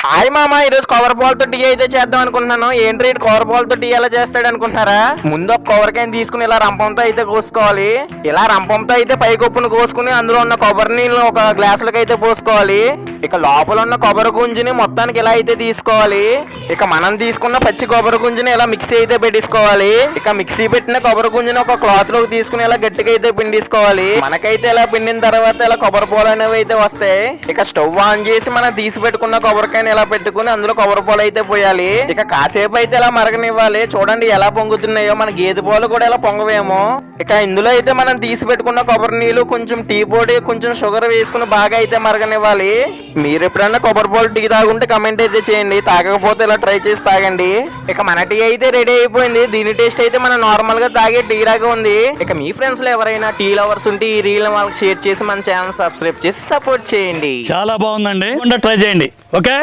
Hi మామ, ఈరోజు కొబ్బరి పాలతో టీ అయితే చేద్దాం అనుకుంటున్నాను. ఏంటి కొబ్బరి పాలతో టీ ఎలా చేస్తాడు అనుకుంటున్నారా? ముందు ఒక కొబ్బరికాయని తీసుకుని ఇలా రంపంతో అయితే కోసుకోవాలి. ఇలా రంపంతో అయితే పైకొప్పును కోసుకుని అందులో ఉన్న కొబ్బరి నీళ్ళు ఒక గ్లాసులకు అయితే పోసుకోవాలి. ఇక లోపల ఉన్న కొబ్బరి గుంజిని మొత్తానికి ఇలా అయితే తీసుకోవాలి. ఇక మనం తీసుకున్న పచ్చి కొబ్బరి గుంజిని ఇలా మిక్సీ అయితే పెట్టించుకోవాలి. ఇక మిక్సీ పెట్టిన కొబ్బరి గుంజిని ఒక క్లాత్ లోకి తీసుకుని ఇలా గట్టిగా అయితే పిండిసుకోవాలి. మనకైతే ఇలా పిండిన తర్వాత ఇలా కొబ్బరి పాలు అనేవి అయితే వస్తాయి. ఇక స్టవ్ ఆన్ చేసి మనం తీసి పెట్టుకున్న కొబ్బరికాయని ఇలా పెట్టుకుని అందులో కొబ్బరి పాలు అయితే పోయాలి. ఇక కాసేపు అయితే ఇలా మరగనివ్వాలి. చూడండి ఎలా పొంగుతున్నాయో, మన గేదె పాలు కూడా ఇలా పొంగవేమో. ఇక ఇందులో అయితే మనం తీసి పెట్టుకున్న కొబ్బరి నీళ్ళు, కొంచెం టీ పొడి, కొంచెం షుగర్ వేసుకుని బాగా అయితే మరగనివ్వాలి. మీరు ఎప్పుడన్నా కొబ్బరి పాలు టీ తాగుంటే కమెంట్ అయితే చేయండి. తాగకపోతే ఇలా ట్రై చేసి తాగండి. ఇక మన టీ అయితే రెడీ అయిపోయింది. దీని టేస్ట్ అయితే మనం నార్మల్ గా తాగే టీ లాగా ఉంది. ఇక మీ ఫ్రెండ్స్ లో ఎవరైనా టీ లవర్స్ ఉంటే ఈ రీల్ వాళ్ళకి షేర్ చేసి మన ఛానల్ సబ్స్క్రైబ్ చేసి సపోర్ట్ చేయండి. చాలా బాగుందండి, ట్రై చేయండి. ఓకే.